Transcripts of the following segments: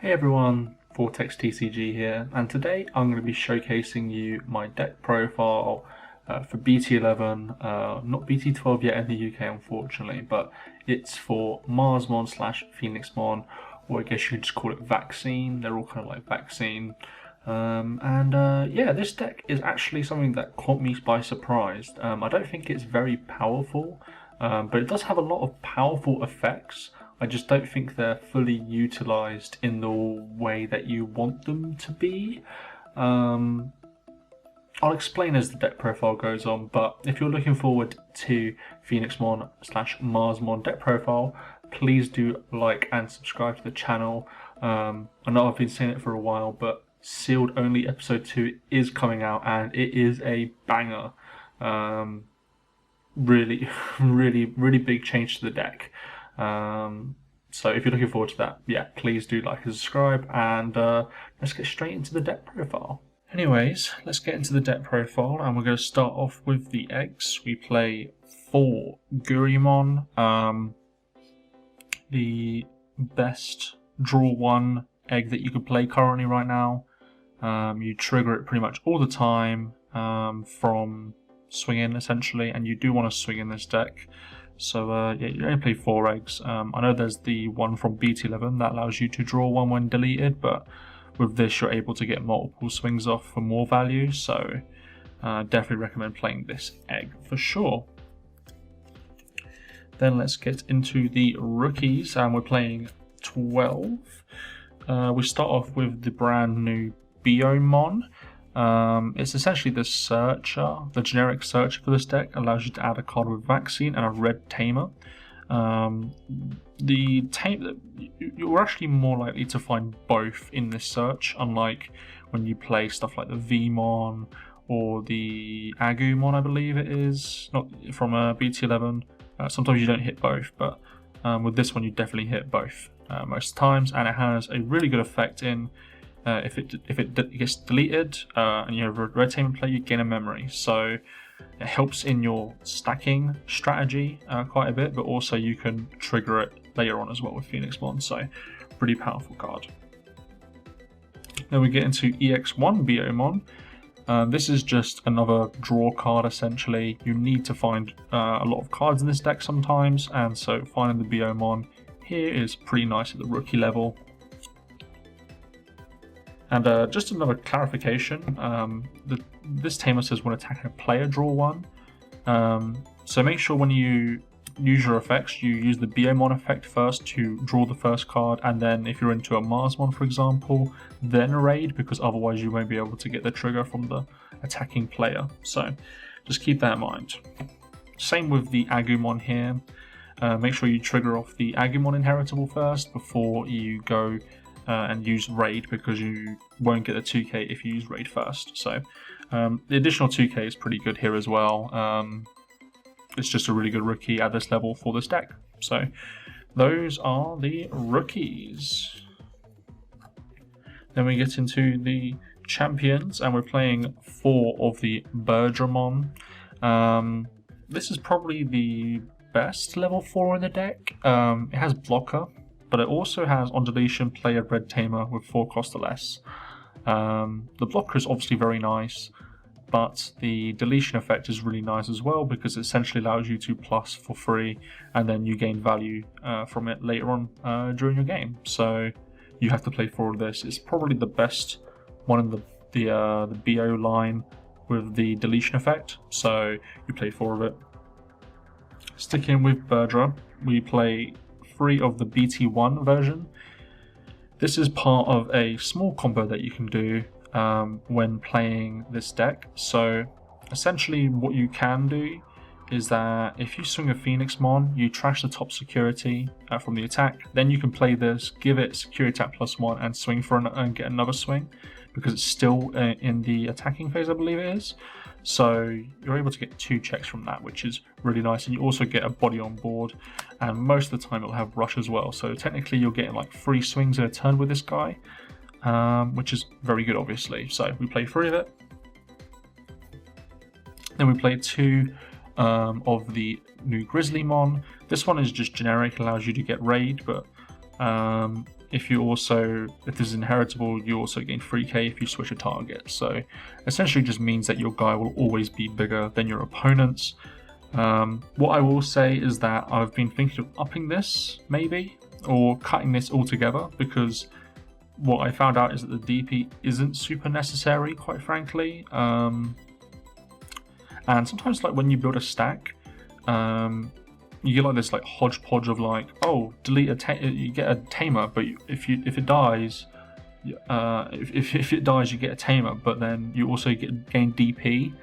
Hey everyone, Vortex TCG here, and today I'm going to be showcasing you my deck profile for BT11, not BT12 yet in the UK unfortunately, but it's for Marsmon / Phoenixmon, or I guess you could just call it Vaccine. They're all kind of like Vaccine. Yeah, this deck is actually something that caught me by surprise. I don't think it's very powerful, but it does have a lot of powerful effects. I just don't think they're fully utilized in the way that you want them to be. I'll explain as the deck profile goes on, but if you're looking forward to Phoenixmon / Marsmon deck profile, please do like and subscribe to the channel. I know I've been saying it for a while, but Sealed Only Episode 2 is coming out and it is a banger. Really, really big change to the deck. So if you're looking forward to that, yeah, please do like and subscribe, and let's get straight into the deck profile. Anyways, let's get into the deck profile, and we're going to start off with the eggs. We play 4 Digimon, the best draw 1 egg that you could play currently right now. You trigger it pretty much all the time from swinging essentially, and you do want to swing in this deck. So yeah, you only play 4 eggs. I know there's the one from BT11 that allows you to draw 1 when deleted, but with this you're able to get multiple swings off for more value, so definitely recommend playing this egg for sure. Then let's get into the rookies, and we're playing 12. We start off with the brand new BT11. It's essentially the searcher, the generic searcher for this deck. Allows you to add a card with Vaccine and a red Tamer. You're actually more likely to find both in this search, unlike when you play stuff like the Vmon or the Agumon, I believe it is, not from BT11. Sometimes you don't hit both, but with this one you definitely hit both most times, and it has a really good effect in if it gets deleted and you have a red Tamer play, you gain a memory. So it helps in your stacking strategy quite a bit, but also you can trigger it later on as well with Phoenixmon. So pretty powerful card. Then we get into EX1 BT11. This is just another draw card essentially. You need to find a lot of cards in this deck sometimes, and so finding the BT11 here is pretty nice at the rookie level. And just another clarification, this Tamer says when attacking a player, draw 1. So make sure when you use your effects, you use the BT11 effect first to draw the first card, and then if you're into a Marsmon, for example, then raid, because otherwise you won't be able to get the trigger from the attacking player. So just keep that in mind. Same with the Agumon here. Make sure you trigger off the Agumon inheritable first before you go and use raid, because you won't get the 2k if you use raid first. So the additional 2k is pretty good here as well. It's just a really good rookie at this level for this deck. So those are the rookies. Then we get into the champions, and we're playing 4 of the Digimon. This is probably the best level 4 in the deck. It has blocker, but it also has on deletion play a red Tamer with 4 cost or less. The blocker is obviously very nice, but the deletion effect is really nice as well, because it essentially allows you to plus for free, and then you gain value from it later on during your game. So you have to play 4 of this. It's probably the best one in the BO line with the deletion effect, so you play 4 of it. Sticking with Berdra, we play 3 of the BT1 version. This is part of a small combo that you can do when playing this deck. So essentially what you can do is that if you swing a Phoenixmon, you trash the top security from the attack, then you can play this, give it security attack +1 and swing for and get another swing, because it's still in the attacking phase, I believe it is. So you're able to get 2 checks from that, which is really nice, and you also get a body on board, and most of the time it'll have rush as well. So technically you're getting like 3 swings in a turn with this guy, which is very good obviously. So we play 3 of it. Then we play 2 of the new Grizzlymon. This one is just generic, allows you to get raid, but If this is inheritable, you also gain 3k if you switch a target. So essentially just means that your guy will always be bigger than your opponent's. What I will say is that I've been thinking of upping this, maybe, or cutting this altogether, because what I found out is that the DP isn't super necessary, quite frankly. And sometimes, like, when you build a stack, you get like this like hodgepodge of like, oh, delete you get a tamer, but if it dies, if it dies, you get a tamer, but then you also gain DP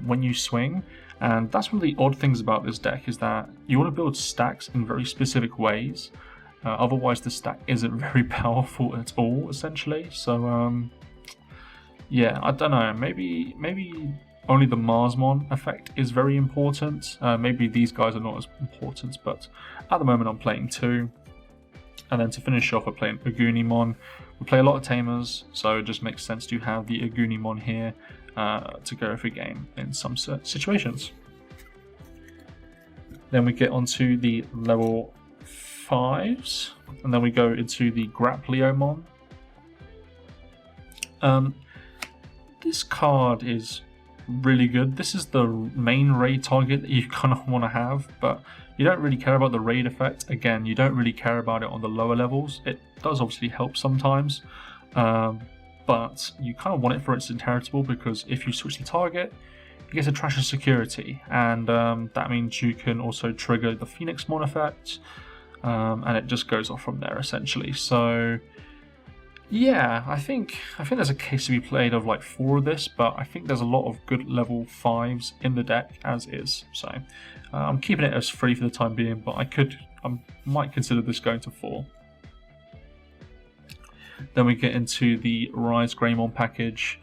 when you swing. And that's one of the odd things about this deck, is that you want to build stacks in very specific ways. Otherwise, the stack isn't very powerful at all, essentially. So, yeah, I don't know. Maybe only the Marsmon effect is very important. Maybe these guys are not as important, but at the moment I'm playing 2. And then to finish off, I'm playing Agunimon. We play a lot of Tamers, so it just makes sense to have the Agunimon here to go every game in some situations. Then we get onto the level 5s, and then we go into the Grappleomon. This card is really good. This is the main raid target that you kind of want to have, but you don't really care about the raid effect. Again, you don't really care about it on the lower levels. It does obviously help sometimes, but you kind of want it for its inheritable, because if you switch the target, you get a trash of security, and that means you can also trigger the Phoenixmon effect, and it just goes off from there essentially. So yeah, I think there's a case to be played of like 4 of this, but I think there's a lot of good level 5s in the deck as is. So I'm keeping it as 3 for the time being, but I might consider this going to 4. Then we get into the Rise Greymon package.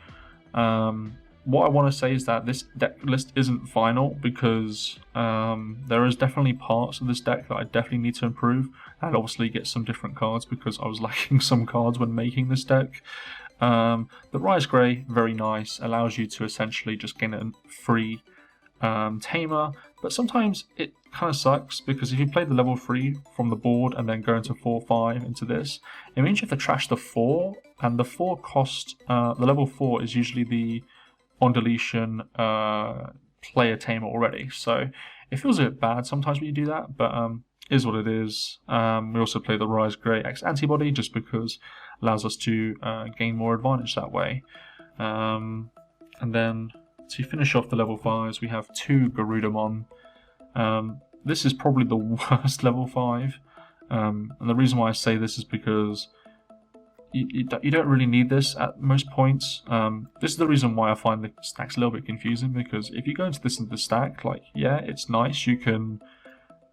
What I want to say is that this deck list isn't final, because there is definitely parts of this deck that I definitely need to improve, and obviously get some different cards, because I was lacking some cards when making this deck. The Rise Grey, very nice, allows you to essentially just gain a free tamer, but sometimes it kind of sucks, because if you play the level 3 from the board and then go into 4-5 into this, it means you have to trash the 4, and the 4 cost, the level 4 is usually the on deletion player tamer already, so it feels a bit bad sometimes when you do that, but is what it is. We also play the Rise Grey X antibody, just because it allows us to gain more advantage that way. And then to finish off the level 5s, we have 2 Garudamon. This is probably the worst level 5, and the reason why I say this is because you don't really need this at most points. This is the reason why I find the stack's a little bit confusing, because if you go into the stack, like, yeah, it's nice, you can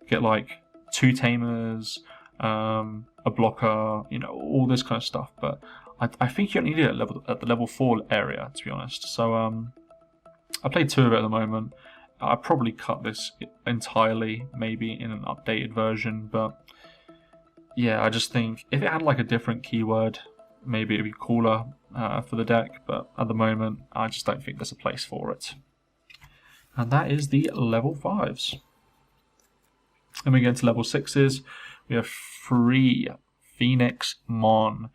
get like 2 Tamers, a blocker, you know, all this kind of stuff, but I think you don't need it at the level 4 area, to be honest. So I played 2 of it at the moment. I'd probably cut this entirely, maybe in an updated version, but yeah, I just think if it had like a different keyword, maybe it'd be cooler for the deck, but at the moment, I just don't think there's a place for it. And that is the level 5s. And we get into level 6s. We have 3 Phoenixmon.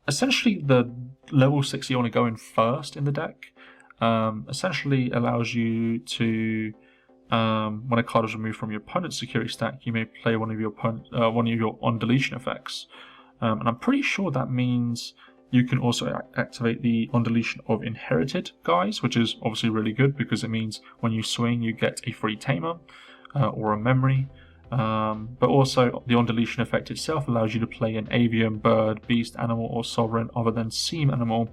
Essentially, the level 6 you want to go in first in the deck essentially allows you to, when a card is removed from your opponent's security stack, you may play one of your on deletion effects. And I'm pretty sure that means you can also activate the on deletion of inherited guys, which is obviously really good, because it means when you swing, you get a free tamer or a memory. But also the on deletion effect itself allows you to play an avian, bird, beast, animal, or sovereign other than seam animal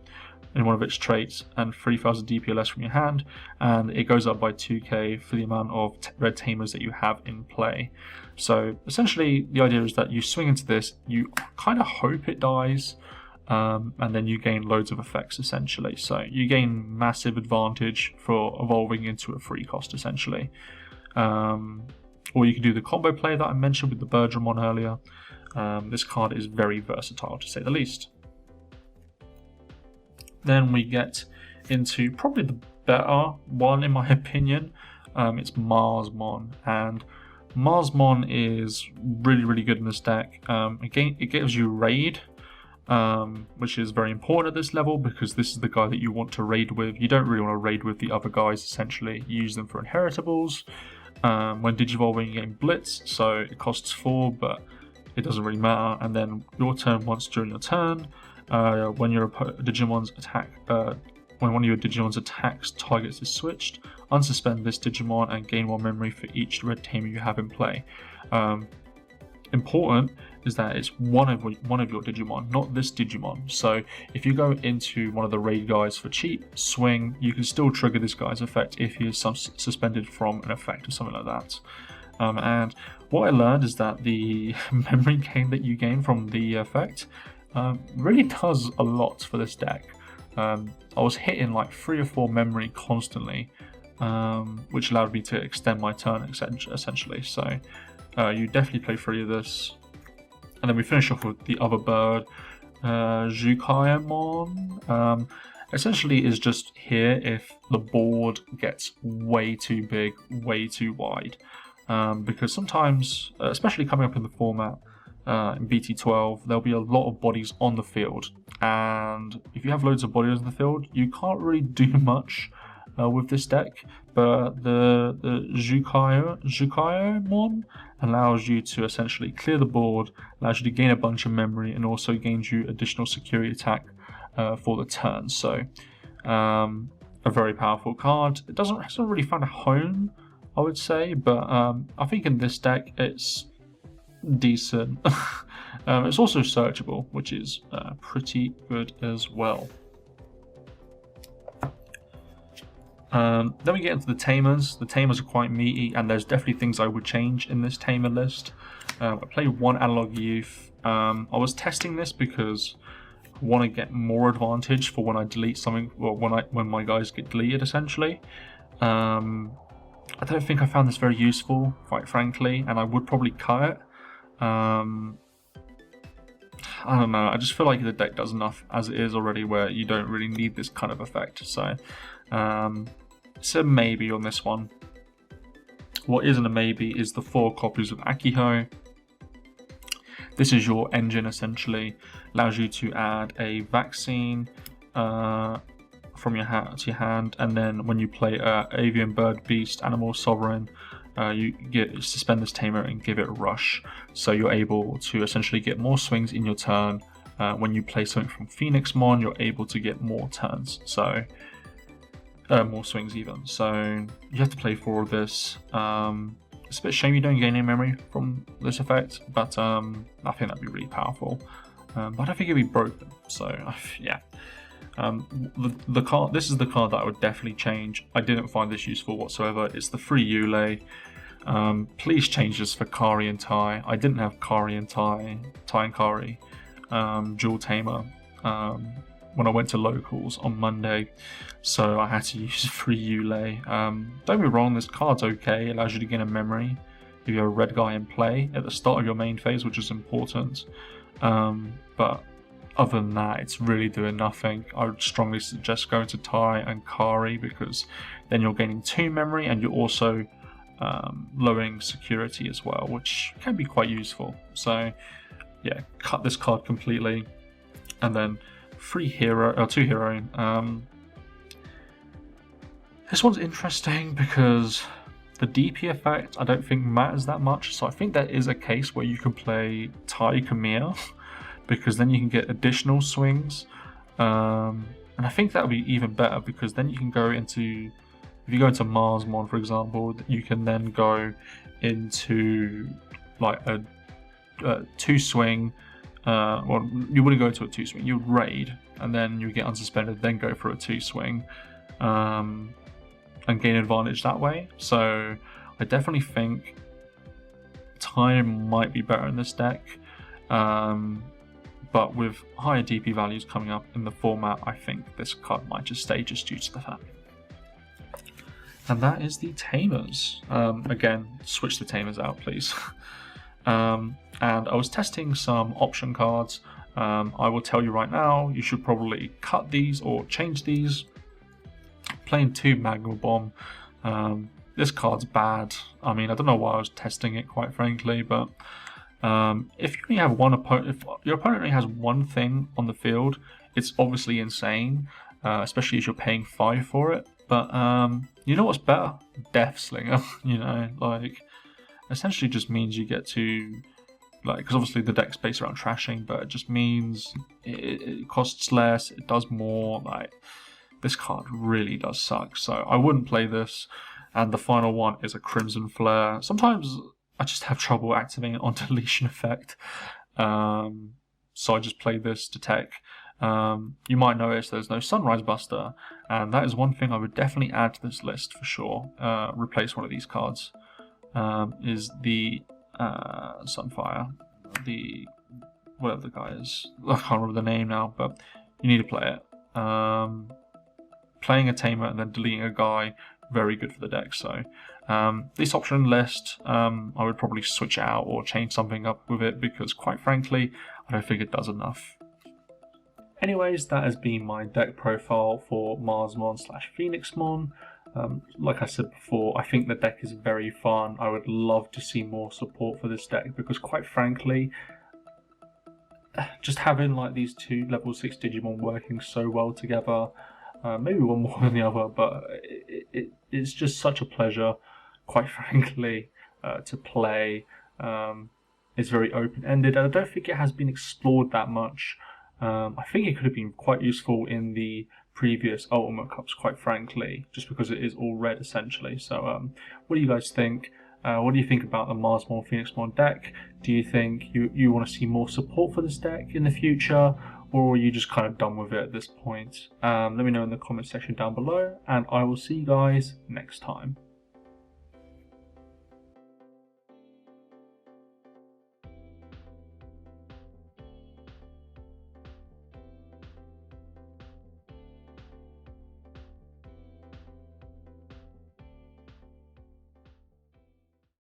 in one of its traits, and 3000 DPLS from your hand, and it goes up by 2k for the amount of red tamers that you have in play. So essentially the idea is that you swing into this, you kind of hope it dies, and then you gain loads of effects essentially. So you gain massive advantage for evolving into a free cost essentially. Or you can do the combo play that I mentioned with the Birdramon earlier. This card is very versatile, to say the least. Then we get into probably the better one in my opinion. It's Marsmon, and Marsmon is really good in this deck. Again, it gives you raid, which is very important at this level because this is the guy that you want to raid with. You don't really want to raid with the other guys, essentially. You use them for inheritables. When digivolving, you gain Blitz, so it costs 4, but it doesn't really matter. And then your turn once during your turn, when your Digimon's attack, when one of your Digimon's attacks targets is switched, unsuspend this Digimon and gain 1 memory for each red tamer you have in play. Important is that it's one of your Digimon, not this Digimon. So if you go into one of the raid guys for cheap, swing, you can still trigger this guy's effect if he is suspended from an effect or something like that. And what I learned is that the memory gain that you gain from the effect really does a lot for this deck. I was hitting like 3 or 4 memory constantly, which allowed me to extend my turn essentially. So you definitely play 3 of this. And then we finish off with the other bird, Digimon. Essentially is just here if the board gets way too big, way too wide. Because sometimes, especially coming up in the format, in BT12, there'll be a lot of bodies on the field. And if you have loads of bodies in the field, you can't really do much with this deck. But the Digimon allows you to essentially clear the board, allows you to gain a bunch of memory, and also gains you additional security attack for the turn. So a very powerful card. It hasn't really found a home, I would say, but I think in this deck it's decent. It's also searchable, which is pretty good as well. Then we get into the Tamers. The Tamers are quite meaty, and there's definitely things I would change in this Tamer list. I played 1 Analog Youth. I was testing this because I want to get more advantage for when I delete something, or when my guys get deleted, essentially. I don't think I found this very useful, quite frankly, and I would probably cut it. I don't know, I just feel like the deck does enough as it is already where you don't really need this kind of effect. So it's a maybe on this one. What isn't a maybe is the 4 copies of Akiho. This is your engine essentially, allows you to add a vaccine from your hand to your hand, and then when you play Avian, Bird, Beast, Animal, Sovereign, you suspend this tamer and give it a rush. So you're able to essentially get more swings in your turn. When you play something from Phoenixmon, you're able to get more turns, so more swings even. So you have to play 4 of this. It's a bit shame you don't gain any memory from this effect, but I think that'd be really powerful. But I don't think it'd be broken. So yeah. The card. This is the card that I would definitely change. I didn't find this useful whatsoever. It's the free Yule. Please change this for Kari and Tai. I didn't have Kari and Tai and Kari, dual tamer, when I went to locals on Monday, so I had to use free Yule. Don't be wrong, this card's okay. It allows you to gain a memory if you have a red guy in play at the start of your main phase, which is important. But other than that, it's really doing nothing. I would strongly suggest going to Tai and Kari, because then you're gaining 2 memory and you're also lowering security as well, which can be quite useful. So yeah, cut this card completely, and then 2 hero. This one's interesting because the DP effect I don't think matters that much. So I think there is a case where you can play Tai Kamiya, because then you can get additional swings, and I think that would be even better, because then you can go into, if you go into Marsmon for example, you can then go into like a 2 swing. Well, you wouldn't go into a 2 swing, you would raid and then you get unsuspended, then go for a 2 swing, and gain advantage that way. So I definitely think time might be better in this deck, but with higher DP values coming up in the format, I think this card might just stay just due to the fact. And that is the Tamers. Again, switch the Tamers out, please. And I was testing some option cards. I will tell you right now, you should probably cut these or change these. Playing 2 Magma Bomb. this card's bad. I mean, I don't know why I was testing it, quite frankly, but if you only have one opponent, if your opponent only has one thing on the field, it's obviously insane, especially if you're paying 5 for it. But you know what's better? Death Slinger. You know, like, essentially just means you get to, like, because obviously the deck's based around trashing, but it just means it costs less, it does more. Like, this card really does suck, so I wouldn't play this. And the final one is a Crimson Flare. Sometimes I just have trouble activating it on deletion effect, so I just play this to tech. You might notice there's no Sunrise Buster, and that is one thing I would definitely add to this list for sure. Replace one of these cards. Is the Sunfire, the whatever the guy is. I can't remember the name now, but you need to play it. Playing a Tamer and then deleting a guy, very good for the deck. So this option list, I would probably switch it out or change something up with it, because quite frankly, I don't think it does enough. Anyways, that has been my deck profile for Marsmon / Phoenixmon. Like I said before, I think the deck is very fun. I would love to see more support for this deck, because quite frankly, just having like these two level 6 Digimon working so well together, maybe one more than the other, but it's just such a pleasure, quite frankly, to play. It's very open-ended, and I don't think it has been explored that much. I think it could have been quite useful in the previous Ultimate Cups, quite frankly, just because it is all red essentially. So what do you guys think? What do you think about the Marsmon Phoenixmon deck? Do you think you want to see more support for this deck in the future, or are you just kind of done with it at this point? Let me know in the comment section down below, and I will see you guys next time.